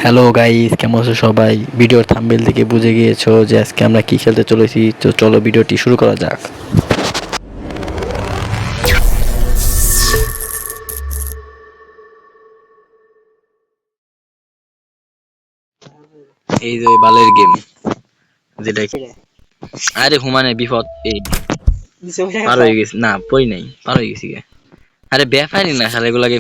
Hello guys, কেমন আছো সবাই? ভিডিওর থাম্বনেল থেকে বুঝে গিয়েছো যে আজকে আমরা কি খেলতে চলেছি। তো চলো ভিডিওটি শুরু করা যাক। এই যে বালের গেম যেটা আরে হুমানে বিপদ এই পার হয়ে গেছে না পড়ি নাই পার হয়ে গেছি গে। আরে ব্যাপারই না শালা এগুলাকে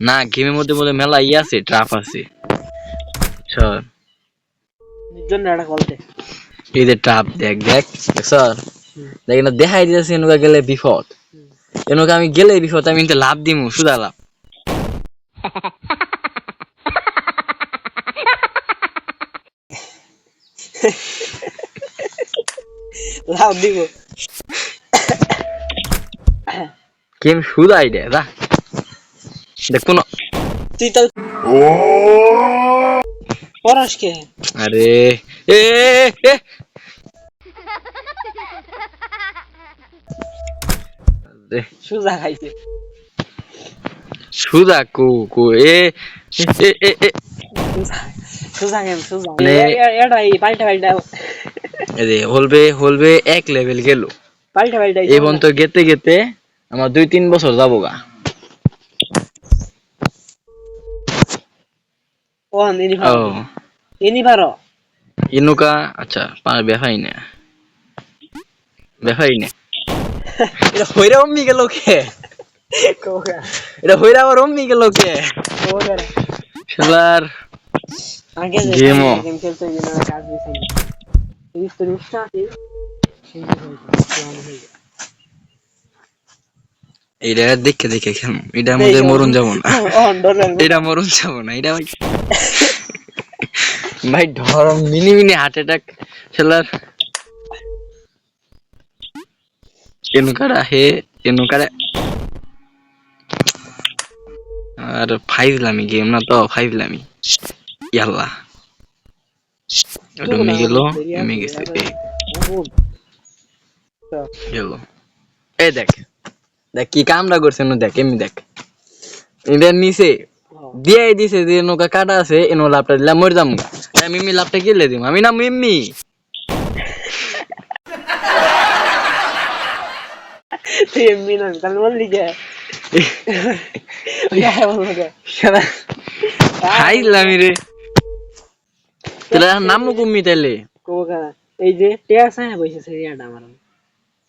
না গেমের মধ্যে মধ্যে মেলা আছে ট্রাপ আছে স্যার। এই যে ট্রাপ দেখ দেখ স্যার দেখ না দেখাই দিয়েছে এনুকা গেলে বিপদ এনুকা আমি গেলে বিপদ আমি কিন্তু লাভ দিমু সুদা লাভ লাভ দিব গেম সুদাই দে যা দেখ কোনো তুই তাহলে পড়াস কে? আরে এ এ সুজা খাইছে সুদা কো কো এ এ এ এ সুজা গেম সুজা মানে এটা এই পাল্টা পাল্টা এ হলবে এক লেভেল গেল পাল্টা পাল্টা এই পর্যন্ত গেতে গেতে আমার 2-3 বছর যাবো গা। ও এনি ভারো ইনুকা আচ্ছা পার বেফাই না এটা হইরা অম্মি গেল কে কোগা এটা হইরা আবার অম্মি গেল কে কোগা শালার আগে যে গেমও গেম খেলতে গিয়ে না কাজ দিছি এই তো নিশ্চয় আছে সেই হইছে এইটা দেখে দেখে খেলবো এটার মধ্যে মরণ যাবো না এটা মরণ যাবো না এটা ভাই ধর মিনি মিনি হার্ট অ্যাটাক শালার কেনুকারা হে কেনুকারা আর ফাইজলামি গেম না তো ফাইজলামি ইয়াল্লা ওটা মে গেল মে গেছে গেল এই দেখ দেখ কি কামটা করছে নো দেখ এমনি দেখ এটার নিচে দিয়ে দিছে যে নৌকা কাটা আছে এনো লাভটা দিলাম মরে যাম গা মিমি লাভটা কিলে দিম আমি না মিমি এমনি না তাহলে বললি কে খাইলামি রে তাহলে নাম কমি তাইলে কোগা এই যে টেস আছে বইছে সেরিয়াটা আমার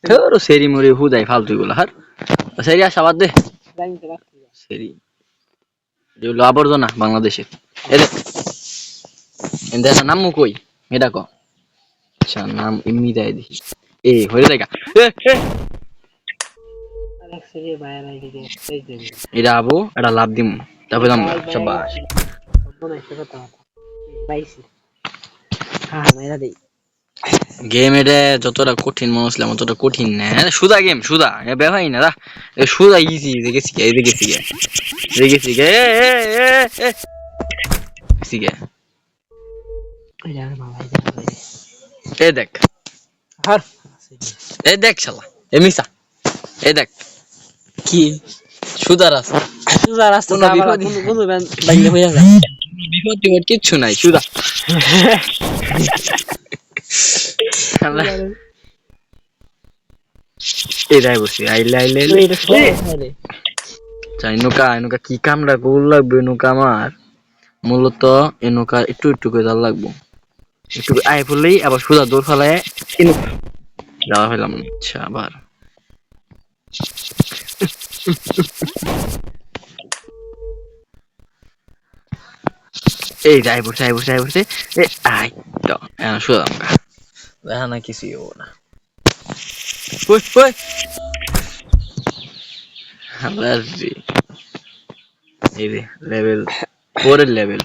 তোর সেরি মরি হুদাই ফালতু গুলো হার সেরি আশাবাদ দে জানি তো সেরি যেগুলো আবর্জনা বাংলাদেশের এদের নাম কই এটা ক আচ্ছা নাম এমনি দেয় দেখি এ হয়ে দেখা এটা আবো এটা লাভ দিম তারপরে দাম শাবাশ গেম এটা যতটা কঠিন মনে হচ্ছিল ততটা কঠিন না সুদা গেম সুদা বেভাই না সুদা ইজি দেখেছি গে দেখেছি গে দেখেছি গে দেখেছি গে এ দেখ এ দেখ শালা এ মিসা এ দেখ কি সুদা রাস্তা সুজা রাস্তা কোনো বাইলে হয়ে যায় বিপদ টিপদ কিচ্ছু নাই সুদা এটাই বসে আইলে আইলে নৌকা নৌকা কি কামড়া গোল লাগবে নৌকা আমার মূলত এ নৌকা একটু একটু করে জাল লাগবো একটু আয় পড়লেই আবার সোজা দৌড় ফেলায় যাওয়া ফেলাম আচ্ছা আবার এই যাই বসে এ আই তো সোজা দেখা না কিছুই হবো না আবার এই রে লেভেল 4 এর লেভেল